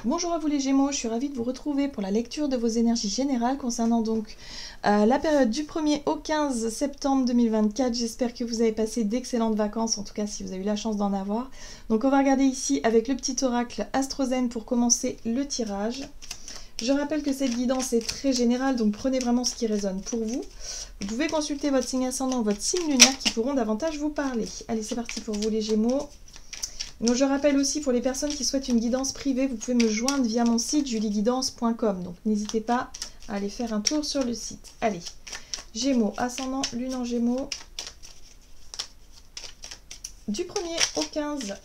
Bonjour à vous les Gémeaux, je suis ravie de vous retrouver pour la lecture de vos énergies générales concernant donc la période du 1er au 15 septembre 2024. J'espère que vous avez passé d'excellentes vacances, en tout cas si vous avez eu la chance d'en avoir. Donc on va regarder ici avec le petit oracle AstroZen pour commencer le tirage. Je rappelle que cette guidance est très générale, donc prenez vraiment ce qui résonne pour vous. Vous pouvez consulter votre signe ascendant, votre signe lunaire qui pourront davantage vous parler. Allez, c'est parti pour vous les Gémeaux. Donc je rappelle aussi pour les personnes qui souhaitent une guidance privée, vous pouvez me joindre via mon site julieguidance.com. Donc n'hésitez pas à aller faire un tour sur le site. Allez, Gémeaux, ascendant, lune en Gémeaux. Du 1er au 15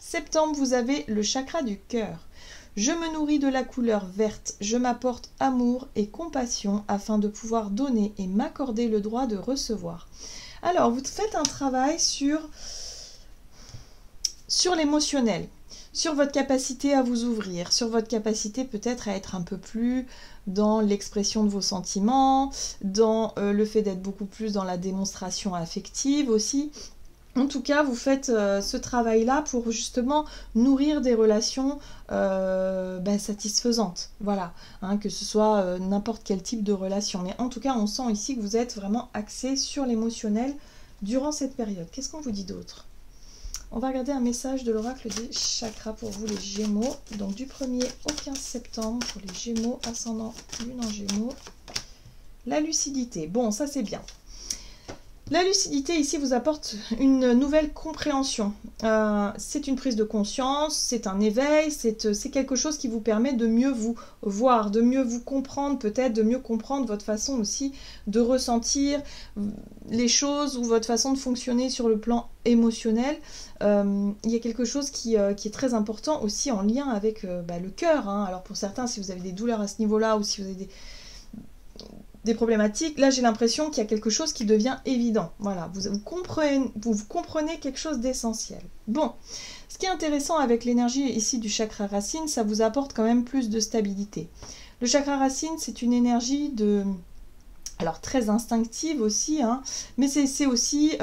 septembre, vous avez le chakra du cœur. Je me nourris de la couleur verte, je m'apporte amour et compassion afin de pouvoir donner et m'accorder le droit de recevoir. Alors, vous faites un travail sur l'émotionnel, sur votre capacité à vous ouvrir, sur votre capacité peut-être à être un peu plus dans l'expression de vos sentiments, dans le fait d'être beaucoup plus dans la démonstration affective aussi. En tout cas, vous faites ce travail-là pour justement nourrir des relations satisfaisantes. Voilà, hein, que ce soit n'importe quel type de relation. Mais en tout cas, on sent ici que vous êtes vraiment axé sur l'émotionnel durant cette période. Qu'est-ce qu'on vous dit d'autre ? On va regarder un message de l'oracle des chakras pour vous les Gémeaux. Donc du 1er au 15 septembre pour les Gémeaux, ascendant lune en Gémeaux. La lucidité. Bon, ça c'est bien. La lucidité ici vous apporte une nouvelle compréhension. C'est une prise de conscience, c'est un éveil, c'est quelque chose qui vous permet de mieux vous voir, de mieux vous comprendre peut-être, de mieux comprendre votre façon aussi de ressentir les choses ou votre façon de fonctionner sur le plan émotionnel. Il y a quelque chose qui est très important aussi en lien avec le cœur. Hein. Alors pour certains, si vous avez des douleurs à ce niveau-là ou si vous avez des problématiques, là j'ai l'impression qu'il y a quelque chose qui devient évident. Voilà, vous comprenez quelque chose d'essentiel. Bon, ce qui est intéressant avec l'énergie ici du chakra racine, ça vous apporte quand même plus de stabilité. Le chakra racine, c'est une énergie alors très instinctive aussi, hein, mais c'est aussi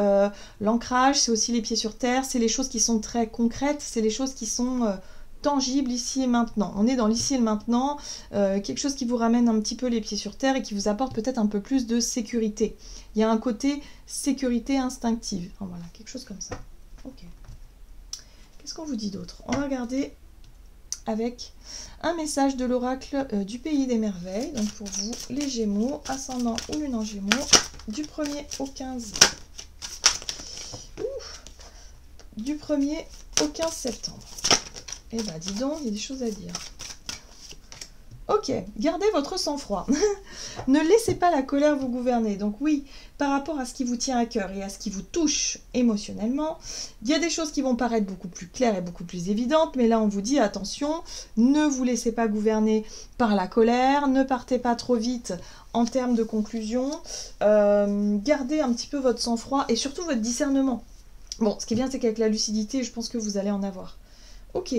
l'ancrage, c'est aussi les pieds sur terre, c'est les choses qui sont très concrètes, c'est les choses qui sont tangibles ici et maintenant. On est dans l'ici et le maintenant, quelque chose qui vous ramène un petit peu les pieds sur terre et qui vous apporte peut-être un peu plus de sécurité. Il y a un côté sécurité instinctive. Enfin, voilà, quelque chose comme ça. Ok. Qu'est-ce qu'on vous dit d'autre? On va regarder avec un message de l'oracle du pays des merveilles. Donc pour vous, les Gémeaux, ascendant ou lune en Gémeaux, du 1er au 15. Du 1er au 15 septembre. Eh ben, dis donc, il y a des choses à dire. Ok, gardez votre sang-froid. Ne laissez pas la colère vous gouverner. Donc oui, par rapport à ce qui vous tient à cœur et à ce qui vous touche émotionnellement, il y a des choses qui vont paraître beaucoup plus claires et beaucoup plus évidentes, mais là on vous dit attention, ne vous laissez pas gouverner par la colère, ne partez pas trop vite en termes de conclusion, gardez un petit peu votre sang-froid et surtout votre discernement. Bon, ce qui est bien, c'est qu'avec la lucidité, je pense que vous allez en avoir. Ok.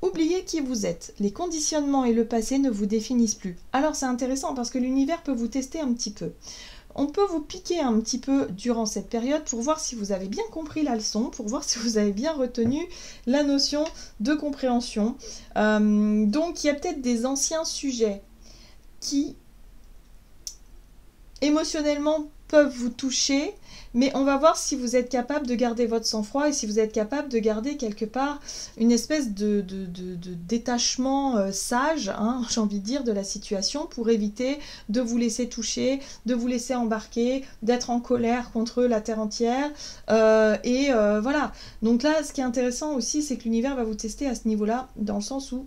Oubliez qui vous êtes. Les conditionnements et le passé ne vous définissent plus. Alors c'est intéressant parce que l'univers peut vous tester un petit peu. On peut vous piquer un petit peu durant cette période pour voir si vous avez bien compris la leçon, pour voir si vous avez bien retenu la notion de compréhension. Donc il y a peut-être des anciens sujets qui émotionnellement peuvent vous toucher, mais on va voir si vous êtes capable de garder votre sang-froid et si vous êtes capable de garder quelque part une espèce de détachement sage, hein, j'ai envie de dire, de la situation pour éviter de vous laisser toucher, de vous laisser embarquer, d'être en colère contre la terre entière. Voilà. Donc là, ce qui est intéressant aussi, c'est que l'univers va vous tester à ce niveau-là, dans le sens où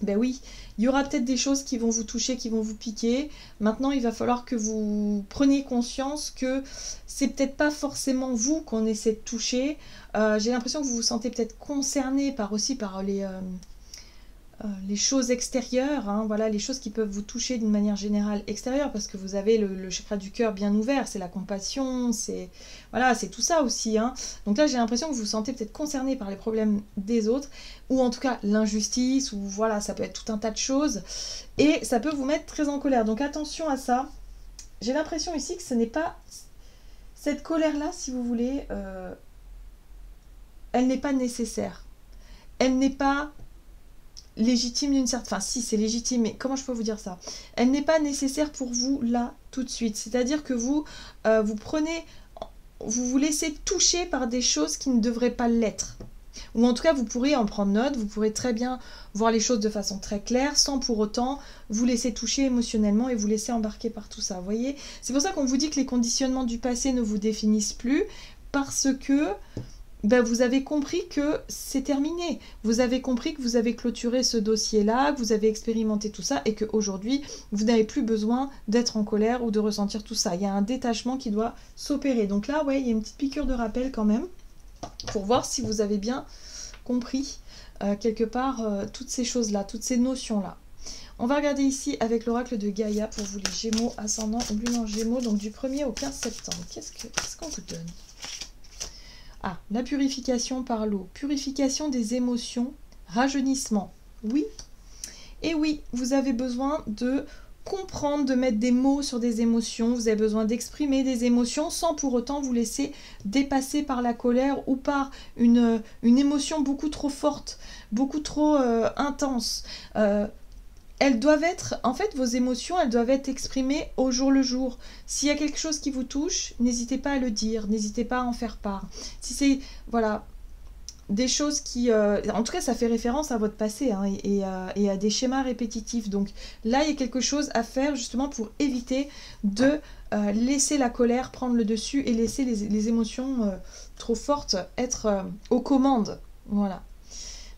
ben oui, il y aura peut-être des choses qui vont vous toucher, qui vont vous piquer. Maintenant, il va falloir que vous preniez conscience que c'est peut-être pas forcément vous qu'on essaie de toucher. J'ai l'impression que vous vous sentez peut-être concerné par les choses extérieures, hein, voilà, les choses qui peuvent vous toucher d'une manière générale extérieure, parce que vous avez le chakra du cœur bien ouvert, c'est la compassion, c'est voilà, c'est tout ça aussi. Hein. Donc là, j'ai l'impression que vous vous sentez peut-être concerné par les problèmes des autres, ou en tout cas l'injustice, ou voilà, ça peut être tout un tas de choses, et ça peut vous mettre très en colère. Donc attention à ça. J'ai l'impression ici que ce n'est pas cette colère-là, si vous voulez, elle n'est pas nécessaire. Elle n'est pas légitime d'une certaine... Enfin, si, c'est légitime, mais comment je peux vous dire ça? Elle n'est pas nécessaire pour vous, là, tout de suite. C'est-à-dire que vous, vous prenez... Vous vous laissez toucher par des choses qui ne devraient pas l'être. Ou en tout cas, vous pourrez en prendre note, vous pourrez très bien voir les choses de façon très claire, sans pour autant vous laisser toucher émotionnellement et vous laisser embarquer par tout ça. Vous voyez? C'est pour ça qu'on vous dit que les conditionnements du passé ne vous définissent plus, parce que vous avez compris que c'est terminé. Vous avez compris que vous avez clôturé ce dossier-là, que vous avez expérimenté tout ça et qu'aujourd'hui, vous n'avez plus besoin d'être en colère ou de ressentir tout ça. Il y a un détachement qui doit s'opérer. Donc là, ouais, il y a une petite piqûre de rappel quand même, pour voir si vous avez bien compris quelque part toutes ces choses-là, toutes ces notions-là. On va regarder ici avec l'oracle de Gaïa pour vous les Gémeaux, ascendant ou lune en Gémeaux, donc du 1er au 15 septembre. Qu'est-ce qu'on vous donne? Ah, la purification par l'eau, purification des émotions, rajeunissement. Oui, et oui, vous avez besoin de comprendre, de mettre des mots sur des émotions, vous avez besoin d'exprimer des émotions sans pour autant vous laisser dépasser par la colère ou par une émotion beaucoup trop forte, beaucoup trop intense. Elles doivent être, en fait, vos émotions, elles doivent être exprimées au jour le jour. S'il y a quelque chose qui vous touche, n'hésitez pas à le dire, n'hésitez pas à en faire part. Si c'est, voilà, des choses qui... en tout cas, ça fait référence à votre passé hein, et à des schémas répétitifs. Donc là, il y a quelque chose à faire justement pour éviter de laisser la colère prendre le dessus et laisser les émotions trop fortes être aux commandes. Voilà.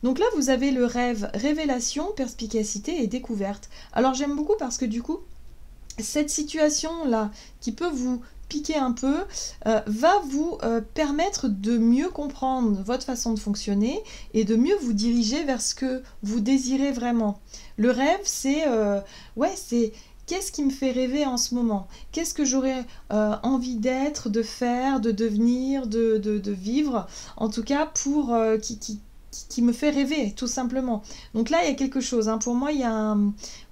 Donc là, vous avez le rêve, révélation, perspicacité et découverte. Alors j'aime beaucoup parce que du coup, cette situation-là, qui peut vous piquer un peu, va vous permettre de mieux comprendre votre façon de fonctionner et de mieux vous diriger vers ce que vous désirez vraiment. Le rêve, c'est... ouais, c'est... Qu'est-ce qui me fait rêver en ce moment? Qu'est-ce que j'aurais envie d'être, de faire, de devenir, de vivre? En tout cas, pour qui me fait rêver, tout simplement. Donc là, il y a quelque chose. Hein. Pour moi, il y a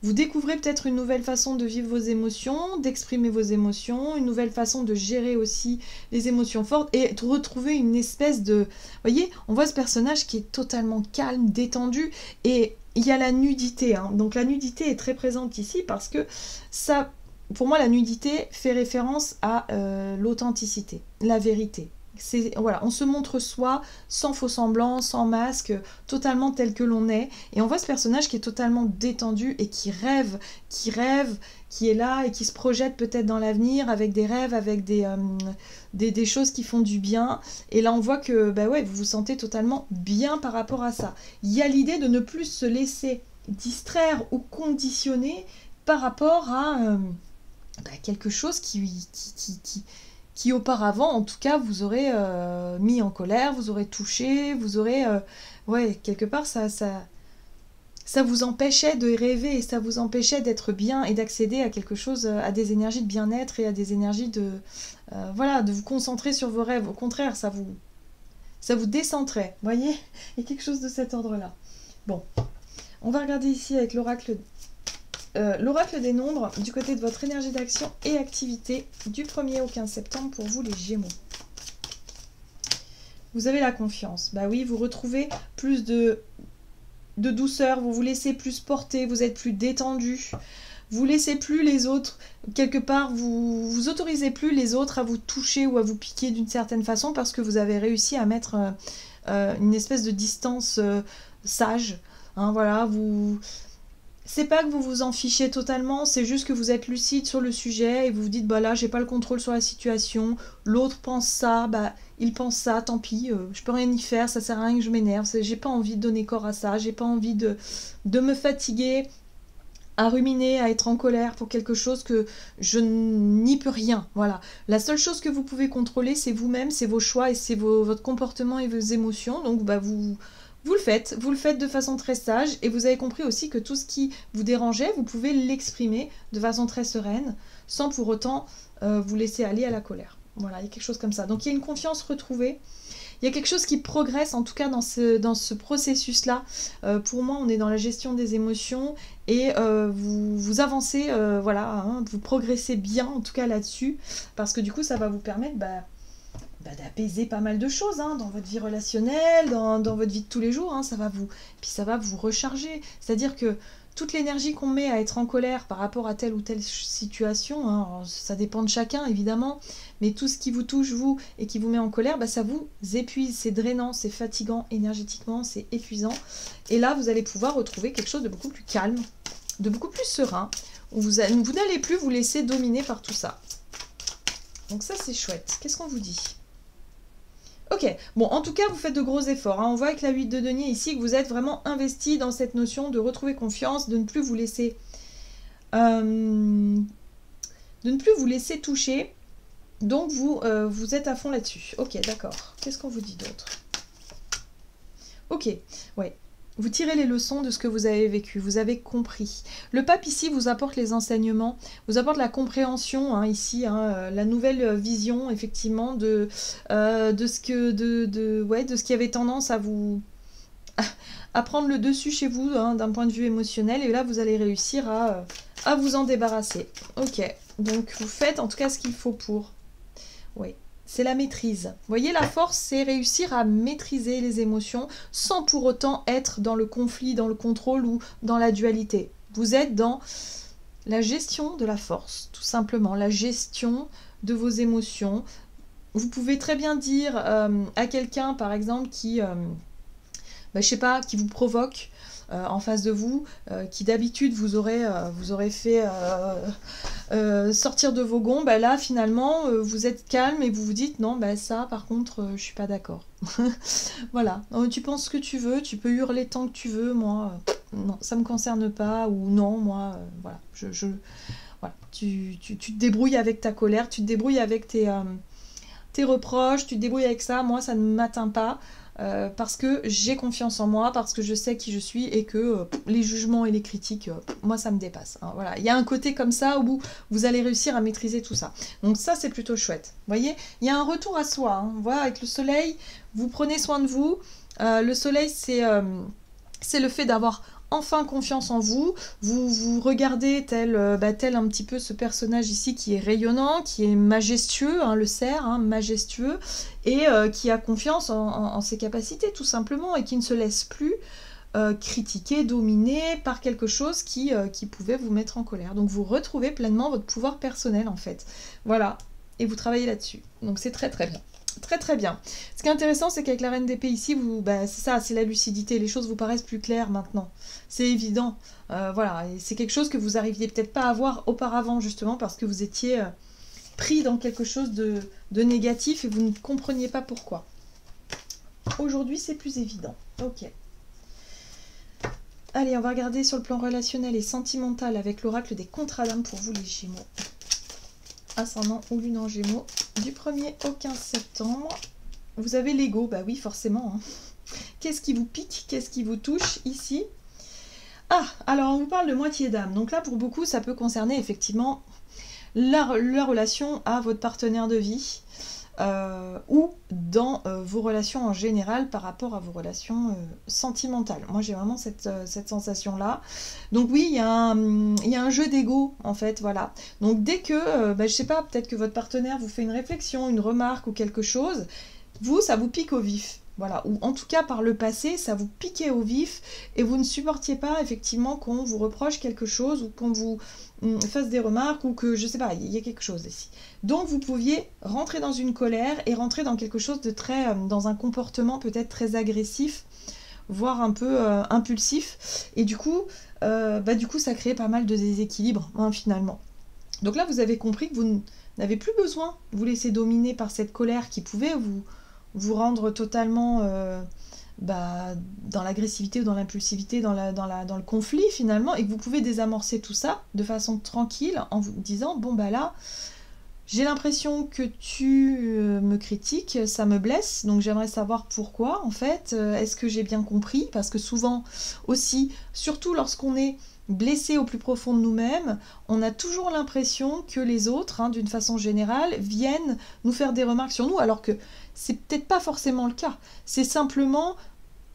vous découvrez peut-être une nouvelle façon de vivre vos émotions, d'exprimer vos émotions, une nouvelle façon de gérer aussi les émotions fortes et de retrouver une espèce de... Vous voyez, on voit ce personnage qui est totalement calme, détendu et il y a la nudité. Hein. Donc la nudité est très présente ici parce que ça... Pour moi, la nudité fait référence à l'authenticité, la vérité. Voilà, on se montre soi, sans faux semblant, sans masque, totalement tel que l'on est. Et on voit ce personnage qui est totalement détendu et qui rêve, qui est là et qui se projette peut-être dans l'avenir avec des rêves, avec des choses qui font du bien. Et là, on voit que ouais, vous vous sentez totalement bien par rapport à ça. Il y a l'idée de ne plus se laisser distraire ou conditionner par rapport à quelque chose qui auparavant, en tout cas, vous aurez mis en colère, vous aurez touché, vous aurez... ouais, quelque part, ça vous empêchait de rêver, et ça vous empêchait d'être bien et d'accéder à quelque chose, à des énergies de bien-être et à des énergies de... voilà, de vous concentrer sur vos rêves. Au contraire, ça vous décentrait, vous voyez? Il y a quelque chose de cet ordre-là. Bon, on va regarder ici avec l'oracle des nombres du côté de votre énergie d'action et activité du 1er au 15 septembre pour vous les Gémeaux. Vous avez la confiance. Bah oui, vous retrouvez plus de douceur, vous vous laissez plus porter, vous êtes plus détendu. Vous laissez plus les autres, quelque part, vous autorisez plus les autres à vous toucher ou à vous piquer d'une certaine façon parce que vous avez réussi à mettre une espèce de distance sage. Hein, voilà, c'est pas que vous vous en fichez totalement, c'est juste que vous êtes lucide sur le sujet et vous vous dites bah là j'ai pas le contrôle sur la situation, l'autre pense ça, bah il pense ça, tant pis, je peux rien y faire, ça sert à rien que je m'énerve, j'ai pas envie de donner corps à ça, j'ai pas envie de me fatiguer à ruminer, à être en colère pour quelque chose que je n'y peux rien. Voilà. La seule chose que vous pouvez contrôler, c'est vous-même, c'est vos choix et c'est votre comportement et vos émotions. Donc bah vous le faites de façon très sage et vous avez compris aussi que tout ce qui vous dérangeait, vous pouvez l'exprimer de façon très sereine sans pour autant vous laisser aller à la colère. Voilà, il y a quelque chose comme ça. Donc il y a une confiance retrouvée. Il y a quelque chose qui progresse, en tout cas dans ce processus-là. Pour moi, on est dans la gestion des émotions et vous avancez, voilà, hein, vous progressez bien, en tout cas là-dessus, parce que du coup, ça va vous permettre d'apaiser pas mal de choses hein, dans votre vie relationnelle, dans votre vie de tous les jours. Hein, ça va vous recharger. C'est-à-dire que toute l'énergie qu'on met à être en colère par rapport à telle ou telle situation, hein, ça dépend de chacun évidemment, mais tout ce qui vous touche vous et qui vous met en colère, ça vous épuise, c'est drainant, c'est fatigant énergétiquement, c'est épuisant. Et là, vous allez pouvoir retrouver quelque chose de beaucoup plus calme, de beaucoup plus serein, où vous n'allez plus vous laisser dominer par tout ça. Donc ça, c'est chouette. Qu'est-ce qu'on vous dit ? Ok, bon, en tout cas, vous faites de gros efforts. Hein. On voit avec la 8 de denier ici que vous êtes vraiment investi dans cette notion de retrouver confiance, de ne plus vous laisser, toucher. Donc, vous êtes à fond là-dessus. Ok, d'accord. Qu'est-ce qu'on vous dit d'autre? Ok, ouais. Vous tirez les leçons de ce que vous avez vécu, vous avez compris. Le pape ici vous apporte les enseignements, vous apporte la compréhension hein, ici, hein, la nouvelle vision effectivement de ce qui avait tendance à prendre le dessus chez vous hein, d'un point de vue émotionnel. Et là vous allez réussir à vous en débarrasser. Ok, donc vous faites en tout cas ce qu'il faut pour. Oui. C'est la maîtrise. Vous voyez, la force, c'est réussir à maîtriser les émotions sans pour autant être dans le conflit, dans le contrôle ou dans la dualité. Vous êtes dans la gestion de la force, tout simplement, la gestion de vos émotions. Vous pouvez très bien dire à quelqu'un, par exemple, qui, je sais pas, qui vous provoque en face de vous, qui d'habitude vous aurait fait sortir de vos gonds, là finalement vous êtes calme et vous vous dites non, ça par contre je suis pas d'accord. Voilà, tu penses ce que tu veux, tu peux hurler tant que tu veux, moi non, ça me concerne pas, ou non, moi voilà, voilà. Tu te débrouilles avec ta colère, tu te débrouilles avec tes reproches, tu te débrouilles avec ça, moi ça ne m'atteint pas. Parce que j'ai confiance en moi, parce que je sais qui je suis et que les jugements et les critiques, moi ça me dépasse. Hein, voilà. Il y a un côté comme ça où vous allez réussir à maîtriser tout ça. Donc ça c'est plutôt chouette. Vous voyez, il y a un retour à soi. Hein. Voilà, avec le soleil, vous prenez soin de vous. Le soleil c'est le fait d'avoir enfin confiance en vous. Vous regardez tel un petit peu ce personnage ici qui est rayonnant, qui est majestueux, hein, le cerf, hein, majestueux, et qui a confiance en ses capacités tout simplement, et qui ne se laisse plus critiquer, dominer par quelque chose qui pouvait vous mettre en colère. Donc vous retrouvez pleinement votre pouvoir personnel en fait. Voilà, et vous travaillez là-dessus. Donc c'est très très bien. Très très bien. Ce qui est intéressant, c'est qu'avec la reine d'épée ici, c'est ça, c'est la lucidité. Les choses vous paraissent plus claires maintenant. C'est évident. Voilà, et c'est quelque chose que vous arriviez peut-être pas à voir auparavant, justement, parce que vous étiez pris dans quelque chose de négatif et vous ne compreniez pas pourquoi. Aujourd'hui, c'est plus évident. Ok. Allez, on va regarder sur le plan relationnel et sentimental avec l'oracle des contrats d'âme pour vous, les Gémeaux. Ascendant ou lune en Gémeaux, du 1er au 15 septembre. Vous avez l'ego, oui forcément. Hein. Qu'est-ce qui vous pique? Qu'est-ce qui vous touche ici? Ah, alors on vous parle de moitié d'âme. Donc là, pour beaucoup, ça peut concerner effectivement la relation à votre partenaire de vie ou dans vos relations en général par rapport à vos relations sentimentales. Moi, j'ai vraiment cette sensation-là. Donc oui, il y a un jeu d'ego, en fait, voilà. Donc dès que, je sais pas, peut-être que votre partenaire vous fait une réflexion, une remarque ou quelque chose, ça vous pique au vif. Voilà, ou en tout cas par le passé, ça vous piquait au vif et vous ne supportiez pas effectivement qu'on vous reproche quelque chose ou qu'on vous fasse des remarques ou que, je sais pas, il y a quelque chose ici. Donc vous pouviez rentrer dans une colère et rentrer dans quelque chose de très, dans un comportement peut-être très agressif, voire un peu impulsif. Et du coup, ça crée pas mal de déséquilibre hein, finalement. Donc là, vous avez compris que vous n'avez plus besoin de vous laisser dominer par cette colère qui pouvait vous rendre totalement dans l'agressivité ou dans l'impulsivité, dans le conflit finalement, et que vous pouvez désamorcer tout ça de façon tranquille en vous disant, bon là, j'ai l'impression que tu me critiques, ça me blesse, donc j'aimerais savoir pourquoi en fait, est-ce que j'ai bien compris? Parce que souvent aussi, surtout lorsqu'on est blessé au plus profond de nous-mêmes, on a toujours l'impression que les autres, hein, d'une façon générale, viennent nous faire des remarques sur nous, alors que c'est peut-être pas forcément le cas. C'est simplement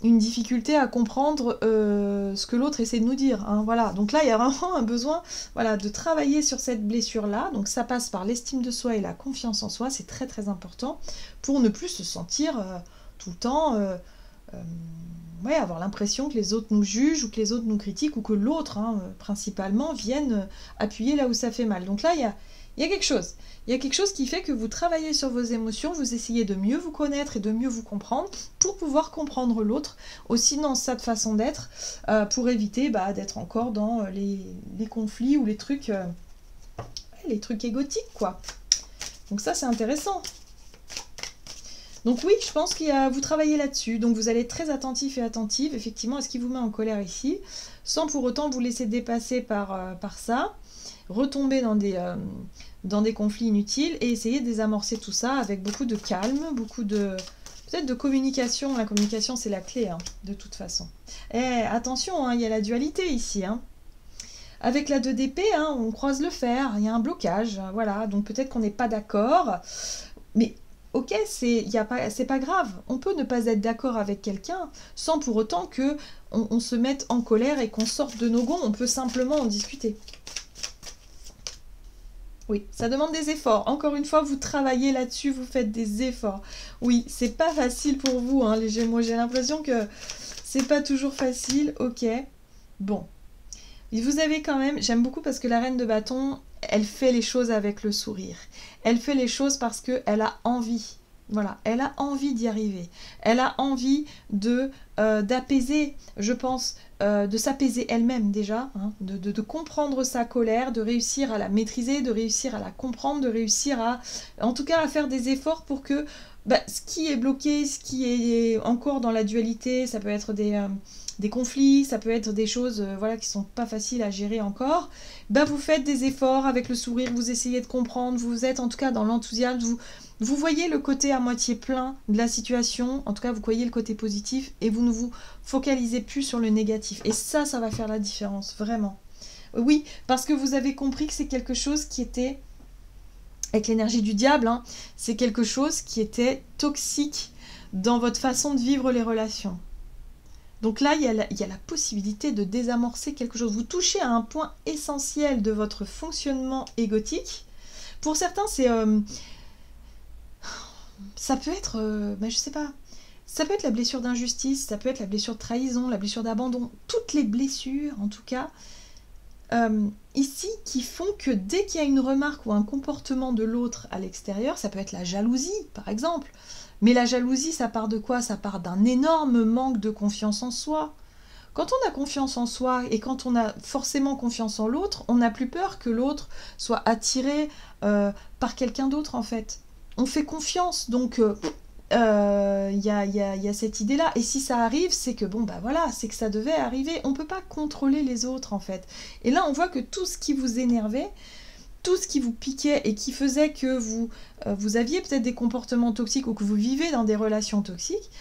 une difficulté à comprendre ce que l'autre essaie de nous dire. Hein, voilà. Donc là, il y a vraiment un besoin voilà, de travailler sur cette blessure-là. Donc ça passe par l'estime de soi et la confiance en soi. C'est très très important pour ne plus se sentir tout le temps... ouais, avoir l'impression que les autres nous jugent ou que les autres nous critiquent ou que l'autre, hein, principalement, vienne appuyer là où ça fait mal. Donc là, il y a quelque chose. Il y a quelque chose qui fait que vous travaillez sur vos émotions, vous essayez de mieux vous connaître et de mieux vous comprendre pour pouvoir comprendre l'autre, aussi dans cette façon d'être, pour éviter d'être encore dans les conflits ou les trucs égotiques, quoi. Donc ça, c'est intéressant. Donc oui, je pense que vous travaillez là-dessus. Donc vous allez être très attentif et attentive, effectivement, à ce qui vous met en colère ici, sans pour autant vous laisser dépasser par ça, retomber dans des conflits inutiles et essayer de désamorcer tout ça avec beaucoup de calme, beaucoup de... peut-être de communication. La communication, c'est la clé, hein, de toute façon. Et attention, hein, il y a la dualité ici, hein. Avec la 2 d'épée, hein, on croise le fer, il y a un blocage, voilà. Donc peut-être qu'on n'est pas d'accord, mais... ok, c'est pas grave, on peut ne pas être d'accord avec quelqu'un sans pour autant que on se mette en colère et qu'on sorte de nos gonds, on peut simplement en discuter. Oui, ça demande des efforts. Encore une fois, vous travaillez là-dessus, vous faites des efforts. Oui, c'est pas facile pour vous, hein, les Gémeaux. J'ai l'impression que c'est pas toujours facile. Ok, bon. Vous avez quand même, j'aime beaucoup parce que la reine de bâton, elle fait les choses avec le sourire. Elle fait les choses parce qu'elle a envie. Voilà, elle a envie d'y arriver. Elle a envie d'apaiser, je pense, de s'apaiser elle-même déjà, hein, de comprendre sa colère, de réussir à la maîtriser, de réussir à la comprendre, de réussir à, en tout cas, à faire des efforts pour que ce qui est bloqué, ce qui est encore dans la dualité, ça peut être des conflits, ça peut être des choses voilà, qui sont pas faciles à gérer encore, vous faites des efforts avec le sourire, vous essayez de comprendre, vous êtes en tout cas dans l'enthousiasme, vous voyez le côté à moitié plein de la situation, en tout cas vous voyez le côté positif et vous ne vous focalisez plus sur le négatif. Et ça va faire la différence, vraiment. Oui, parce que vous avez compris que c'est quelque chose qui était, avec l'énergie du diable, hein, c'est quelque chose qui était toxique dans votre façon de vivre les relations. Donc là, il y a la possibilité de désamorcer quelque chose. Vous touchez à un point essentiel de votre fonctionnement égotique. Pour certains, c'est... ça peut être... je sais pas. Ça peut être la blessure d'injustice, ça peut être la blessure de trahison, la blessure d'abandon. Toutes les blessures, en tout cas, ici, qui font que dès qu'il y a une remarque ou un comportement de l'autre à l'extérieur, ça peut être la jalousie, par exemple. Mais la jalousie, ça part de quoi? Ça part d'un énorme manque de confiance en soi. Quand on a confiance en soi et quand on a forcément confiance en l'autre, on n'a plus peur que l'autre soit attiré par quelqu'un d'autre, en fait. On fait confiance, donc y a cette idée-là. Et si ça arrive, c'est que voilà, c'est que ça devait arriver. On ne peut pas contrôler les autres, en fait. Et là, on voit que tout ce qui vous énervait, tout ce qui vous piquait et qui faisait que vous aviez peut-être des comportements toxiques ou que vous vivez dans des relations toxiques,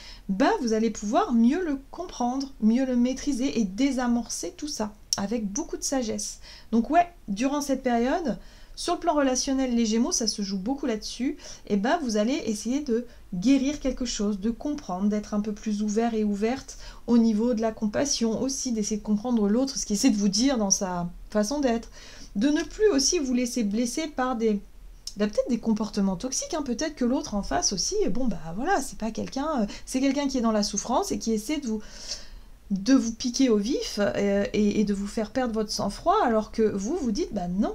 vous allez pouvoir mieux le comprendre, mieux le maîtriser et désamorcer tout ça avec beaucoup de sagesse. Donc ouais, durant cette période, sur le plan relationnel, les Gémeaux, ça se joue beaucoup là-dessus, et vous allez essayer de guérir quelque chose, de comprendre, d'être un peu plus ouvert et ouverte au niveau de la compassion aussi, d'essayer de comprendre l'autre, ce qu'il essaie de vous dire dans sa façon d'être, de ne plus aussi vous laisser blesser par peut-être des comportements toxiques, hein. Peut-être que l'autre en face aussi, voilà, c'est pas quelqu'un, c'est quelqu'un qui est dans la souffrance et qui essaie de vous piquer au vif et de vous faire perdre votre sang-froid, alors que vous dites, non,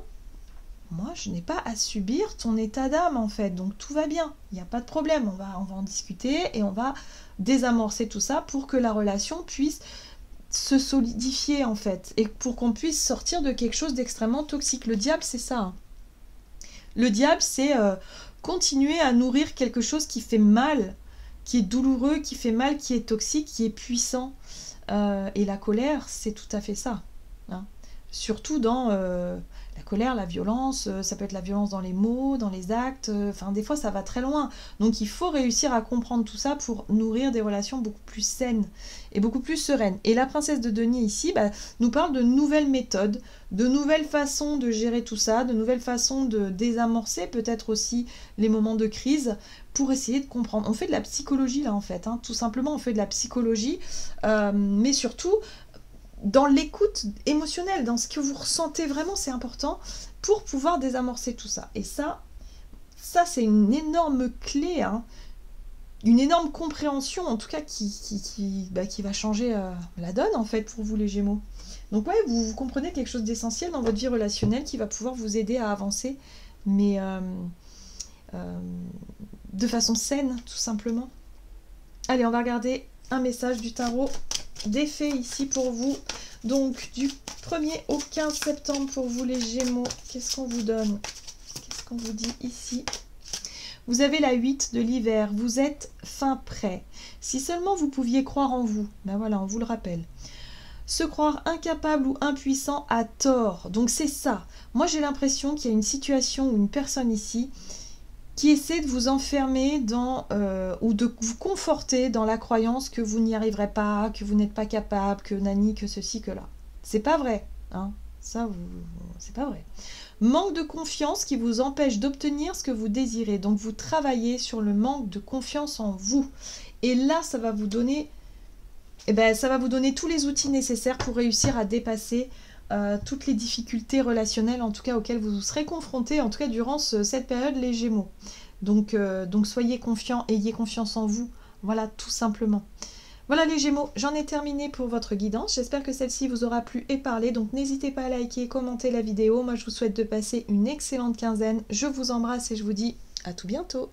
moi je n'ai pas à subir ton état d'âme en fait, donc tout va bien, il n'y a pas de problème, on va en discuter et on va désamorcer tout ça pour que la relation puisse se solidifier en fait, et pour qu'on puisse sortir de quelque chose d'extrêmement toxique. Le diable, c'est ça, hein. Le diable, c'est continuer à nourrir quelque chose qui fait mal, qui est douloureux, qui fait mal, qui est toxique, qui est puissant. Et la colère, c'est tout à fait ça, hein. surtout dans la colère, la violence, ça peut être la violence dans les mots, dans les actes, enfin des fois ça va très loin. Donc il faut réussir à comprendre tout ça pour nourrir des relations beaucoup plus saines et beaucoup plus sereines. Et la princesse de denier ici nous parle de nouvelles méthodes, de nouvelles façons de gérer tout ça, de nouvelles façons de désamorcer peut-être aussi les moments de crise pour essayer de comprendre. On fait de la psychologie là en fait, hein, tout simplement on fait de la psychologie, mais surtout dans l'écoute émotionnelle, dans ce que vous ressentez vraiment, c'est important pour pouvoir désamorcer tout ça. Et ça c'est une énorme clé, hein, une énorme compréhension, en tout cas, qui va changer la donne, en fait, pour vous, les Gémeaux. Donc, ouais, vous comprenez quelque chose d'essentiel dans votre vie relationnelle qui va pouvoir vous aider à avancer, mais de façon saine, tout simplement. Allez, on va regarder un message du tarot des fées ici pour vous. Donc du 1er au 15 septembre pour vous les Gémeaux, qu'est-ce qu'on vous donne? Qu'est-ce qu'on vous dit ici? Vous avez la 8 de l'hiver, vous êtes fin prêt. Si seulement vous pouviez croire en vous, ben voilà, on vous le rappelle. Se croire incapable ou impuissant à tort, donc c'est ça. Moi j'ai l'impression qu'il y a une situation ou une personne ici qui essaie de vous enfermer dans, ou de vous conforter dans la croyance que vous n'y arriverez pas, que vous n'êtes pas capable, que nani, que ceci, que là. C'est pas vrai, hein. Ça, c'est pas vrai. Manque de confiance qui vous empêche d'obtenir ce que vous désirez. Donc vous travaillez sur le manque de confiance en vous. Et là, ça va vous donner, ça va vous donner tous les outils nécessaires pour réussir à dépasser toutes les difficultés relationnelles, en tout cas auxquelles vous serez confrontés, en tout cas durant cette période, les Gémeaux. Donc soyez confiants, ayez confiance en vous, voilà, tout simplement. Voilà les Gémeaux, j'en ai terminé pour votre guidance, j'espère que celle-ci vous aura plu et parlé, donc n'hésitez pas à liker, commenter la vidéo, moi je vous souhaite de passer une excellente quinzaine, je vous embrasse et je vous dis à tout bientôt.